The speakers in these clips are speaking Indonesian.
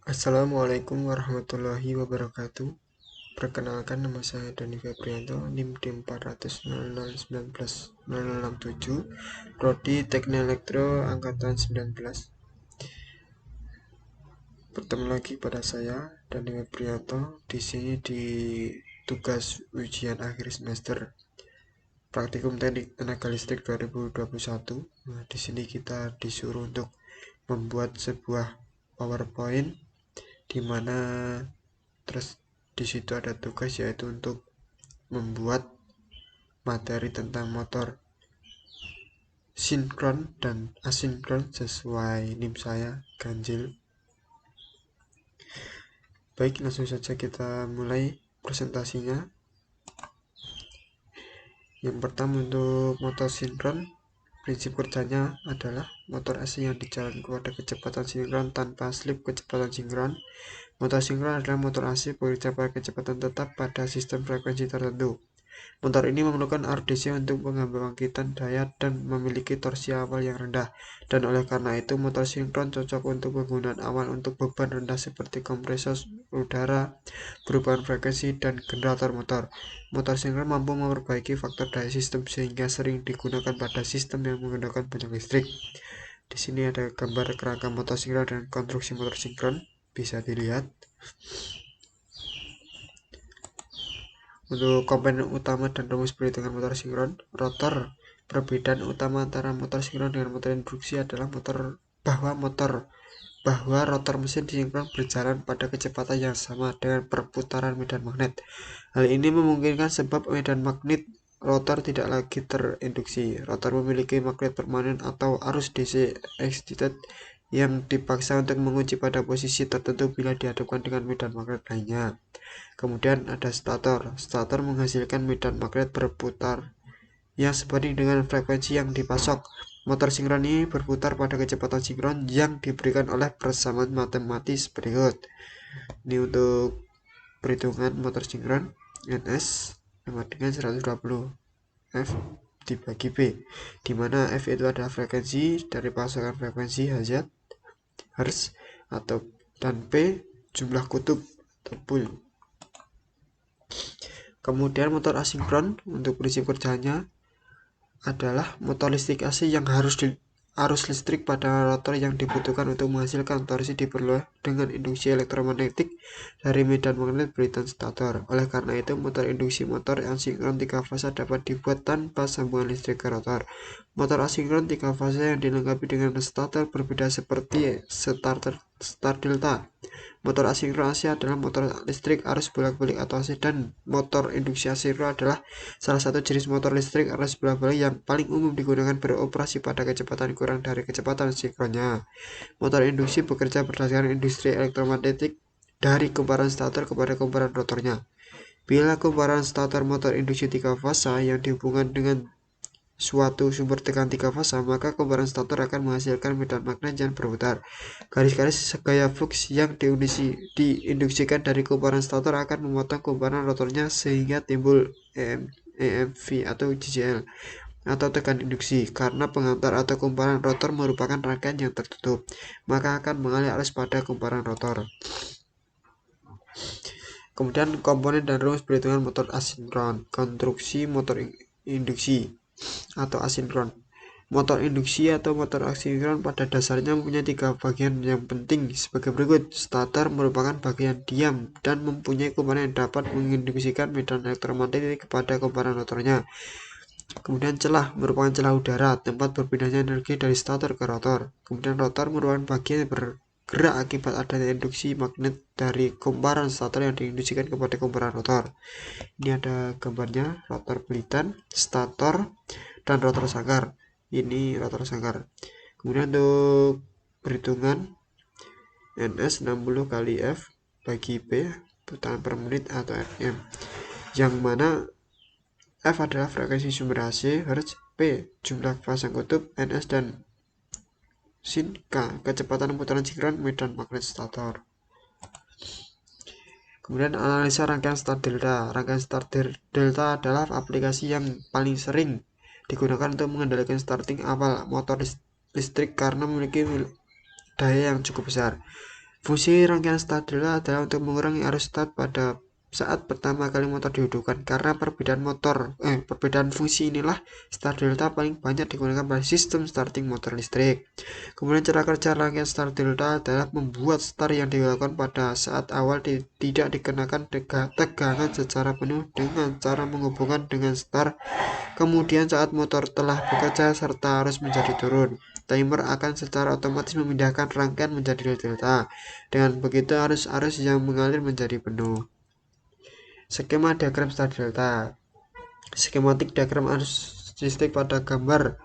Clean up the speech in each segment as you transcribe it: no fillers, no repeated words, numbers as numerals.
Assalamualaikum warahmatullahi wabarakatuh. Perkenalkan, nama saya Dani Febrianto, NIM D4000019+0067, Prodi Teknik Elektro Angkatan 19. Bertemu lagi pada saya, Dani Febrianto, di sini di tugas ujian akhir semester Praktikum Teknik Tenaga Listrik 2021. Nah, di sini kita disuruh untuk membuat sebuah PowerPoint di mana terus di situ ada tugas yaitu untuk membuat materi tentang motor sinkron dan asinkron sesuai NIM saya ganjil. Baik, langsung saja kita mulai presentasinya. Yang pertama, untuk motor sinkron, prinsip kerjanya adalah motor AC yang dijalankan pada kecepatan sinkron tanpa slip kecepatan sinkron. Motor sinkron adalah motor AC bekerja pada kecepatan tetap pada sistem frekuensi tertentu. Motor ini memerlukan RDC untuk pembangkitan daya dan memiliki torsi awal yang rendah, dan oleh karena itu motor sinkron cocok untuk penggunaan awal untuk beban rendah seperti kompresor udara, perubahan frekuensi, dan generator motor. Motor sinkron mampu memperbaiki faktor daya sistem sehingga sering digunakan pada sistem yang menggunakan banyak listrik. Di sini ada gambar kerangka motor sinkron dan konstruksi motor sinkron, bisa dilihat. Untuk komponen utama dan rumus perhitungan motor sinkron, rotor. Perbedaan utama antara motor sinkron dengan motor induksi adalah bahwa rotor mesin sinkron berjalan pada kecepatan yang sama dengan perputaran medan magnet. Hal ini memungkinkan sebab medan magnet rotor tidak lagi terinduksi. Rotor memiliki magnet permanen atau arus DC excited yang dipaksa untuk mengunci pada posisi tertentu bila dihadapkan dengan medan magnet lainnya. Kemudian ada stator. Stator menghasilkan medan magnet berputar yang sebanding dengan frekuensi yang dipasok. Motor sinkron ini berputar pada kecepatan sinkron yang diberikan oleh persamaan matematis berikut. Ini untuk perhitungan motor sinkron, NS sama dengan 120 F dibagi B, di mana F itu adalah frekuensi dari pasokan frekuensi Hz atau dan P jumlah kutub atau pul. Kemudian motor asinkron, untuk prinsip kerjanya adalah motor listrik AC yang arus listrik pada rotor yang dibutuhkan untuk menghasilkan torsi diperoleh dengan induksi elektromagnetik dari medan magnet berhitung stator. Oleh karena itu, motor induksi motor asinkron 3 fase dapat dibuat tanpa sambungan listrik ke rotor. Motor asinkron 3 fase yang dilengkapi dengan stator berbeda seperti start delta. Motor asinkron AC adalah motor listrik arus bolak-balik atau AC, dan motor induksi asinkron adalah salah satu jenis motor listrik arus bolak-balik yang paling umum digunakan beroperasi pada kecepatan kurang dari kecepatan sinkronnya. Motor induksi bekerja berdasarkan industri elektromagnetik dari kumparan stator kepada kumparan rotornya. Bila kumparan stator motor induksi 3 fase yang dihubungkan dengan suatu sumber tekan 3 fase, maka kumparan stator akan menghasilkan medan magnet yang berputar. Garis-garis gaya flux yang diinduksikan dari kumparan stator akan memotong kumparan rotornya sehingga timbul EMV atau JJL atau tekan induksi. Karena pengantar atau kumparan rotor merupakan rangkaian yang tertutup, maka akan mengalir arus pada kumparan rotor. Kemudian komponen dan rumus perhitungan motor asinkron. Konstruksi motor induksi atau asinkron. Motor induksi atau motor asinkron pada dasarnya mempunyai 3 bagian yang penting sebagai berikut. Stator merupakan bagian diam dan mempunyai kumparan yang dapat menginduksikan medan elektromagnetik kepada kumparan rotornya. Kemudian celah merupakan celah udara, tempat berpindahnya energi dari stator ke rotor. Kemudian rotor merupakan bagian yang bergerak akibat adanya induksi magnet dari kumparan stator yang diinduksikan kepada kumparan rotor. Ini ada gambarnya, rotor belitan, stator, dan rotor sangkar. Ini rotor sangkar. Kemudian untuk perhitungan NS 60 kali F bagi P, putaran per menit atau FM, yang mana F adalah frekuensi sumber AC, Hz, P jumlah pasang kutub, NS dan sin K kecepatan putaran sinkron medan magnet stator. Kemudian analisa rangkaian start delta. Rangkaian start delta adalah aplikasi yang paling sering digunakan untuk mengendalikan starting awal motor listrik karena memiliki daya yang cukup besar. Fungsi rangkaian start delta adalah untuk mengurangi arus start pada saat pertama kali motor dihidupkan. Karena perbedaan fungsi inilah start delta paling banyak digunakan pada sistem starting motor listrik. Kemudian cara kerja rangkaian start delta adalah membuat start yang dilakukan pada saat awal tidak dikenakan tegangan secara penuh dengan cara menghubungkan dengan start. Kemudian saat motor telah bekerja serta arus menjadi turun, timer akan secara otomatis memindahkan rangkaian menjadi delta. Dengan begitu arus-arus yang mengalir menjadi penuh. Skema diagram start delta. Skematik diagram arus listrik pada gambar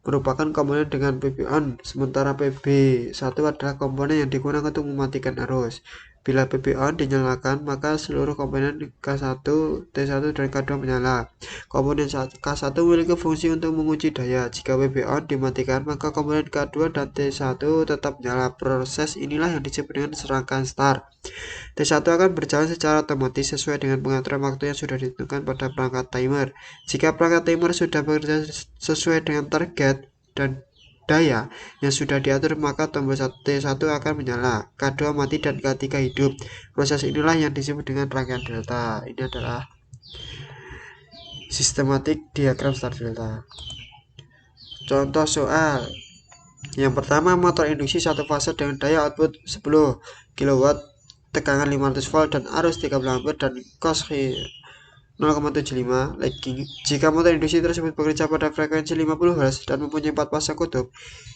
merupakan komponen dengan PB on, sementara PB1 adalah komponen yang digunakan untuk mematikan arus. Bila PB on dinyalakan, maka seluruh komponen K1, T1, dan K2 menyala. Komponen K1 memiliki fungsi untuk menguji daya. Jika PB on dimatikan, maka komponen K2 dan T1 tetap menyala. Proses inilah yang disebut dengan serangkaian start. T1 akan berjalan secara otomatis sesuai dengan pengaturan waktu yang sudah ditentukan pada perangkat timer. Jika perangkat timer sudah bekerja sesuai dengan target dan daya yang sudah diatur, maka tombol T1 akan menyala, K2 mati, dan K3 hidup. Proses inilah yang disebut dengan rangkaian delta. Ini adalah sistematik diagram start delta. Contoh soal. Yang pertama, motor induksi satu fase dengan daya output 10 kW, tegangan 500 volt dan arus 30 ampere dan cos 0,75 lagging. Jika motor induksi tersebut bekerja pada frekuensi 50 Hz dan mempunyai 4 pasang kutub,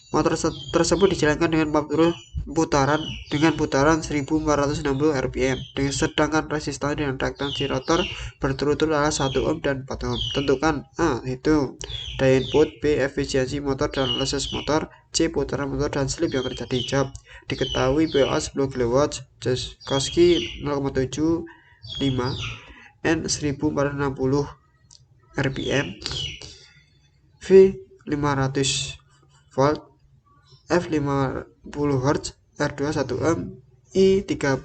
motor tersebut dijalankan dengan 40 putaran dengan putaran 1460 rpm. Sedangkan resistansi dan reaktansi rotor berturut-turut adalah 1 ohm dan 4 ohm. Tentukan A. Hitung daya input, B. Efisiensi motor dan losses motor, C. Putaran motor dan slip yang terjadi. Jawab. Diketahui POA 10 kW, Koski 0,75, N 1460 rpm, V 500 volt, F 50 Hz, R2 1 ohm, I 30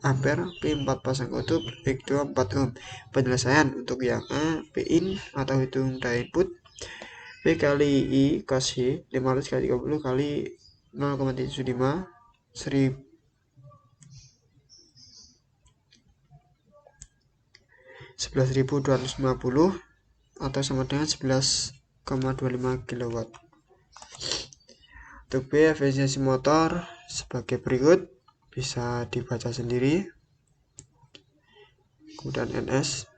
ampere, P 4 pasang kutub, X2 4 ohm. Penyelesaian untuk yang A, P in atau hitung daya input, P kali I cos Y 500 kali 30 kali 0,75 11.250 atau sama dengan 11,25 kW. Untuk B, efisiensi motor sebagai berikut, bisa dibaca sendiri. Kemudian NS.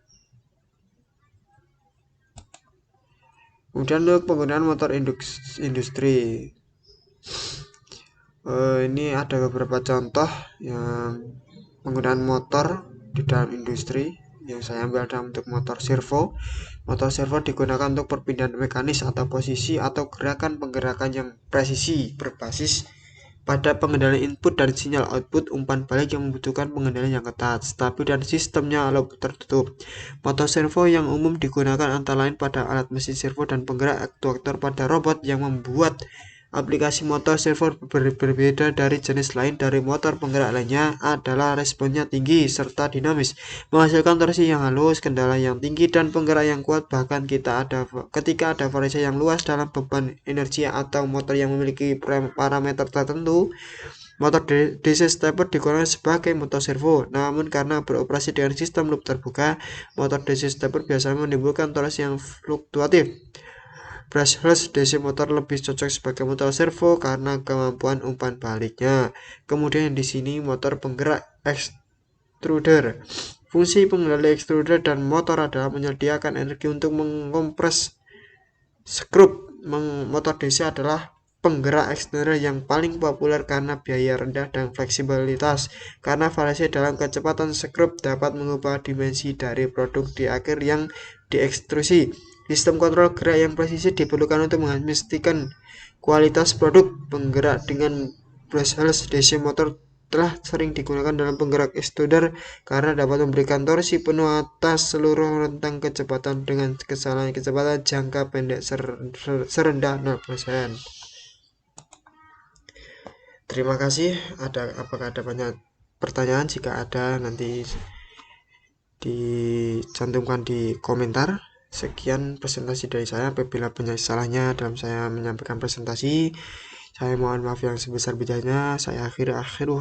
Kemudian untuk penggunaan motor industri, ini ada beberapa contoh yang penggunaan motor di dalam industri yang saya ambil dalam bentuk motor servo. Motor servo digunakan untuk perpindahan mekanis atau posisi atau gerakan-penggerakan yang presisi berbasis pada pengendalian input dan sinyal output umpan balik yang membutuhkan pengendalian yang ketat, stabil, dan sistemnya tertutup. Motor servo yang umum digunakan antara lain pada alat mesin servo dan penggerak aktuator pada robot. Yang membuat aplikasi motor servo berbeda dari jenis lain dari motor penggerak lainnya adalah responnya tinggi serta dinamis, menghasilkan torsi yang halus, kendala yang tinggi, dan penggerak yang kuat. Bahkan ketika ada variasi yang luas dalam beban energi atau motor yang memiliki parameter tertentu, motor DC stepper digunakan sebagai motor servo. Namun karena beroperasi dengan sistem loop terbuka, motor DC stepper biasanya menimbulkan torsi yang fluktuatif. Brushless DC motor lebih cocok sebagai motor servo karena kemampuan umpan baliknya. Kemudian di sini motor penggerak extruder. Fungsi pengendali extruder dan motor adalah menyediakan energi untuk mengkompres skrup. Motor DC adalah penggerak extruder yang paling populer karena biaya rendah dan fleksibilitas. Karena variasi dalam kecepatan skrup dapat mengubah dimensi dari produk di akhir yang diekstrusi. Sistem kontrol gerak yang presisi diperlukan untuk memastikan kualitas produk. Penggerak dengan brushless DC motor telah sering digunakan dalam penggerak extruder karena dapat memberikan torsi penuh atas seluruh rentang kecepatan dengan kesalahan kecepatan jangka pendek serendah 0%. Terima kasih. Apakah ada banyak pertanyaan? Jika ada, nanti dicantumkan di komentar. Sekian presentasi dari saya. Apabila banyak salahnya dalam saya menyampaikan presentasi, saya mohon maaf yang sebesar-besarnya. Saya akhiri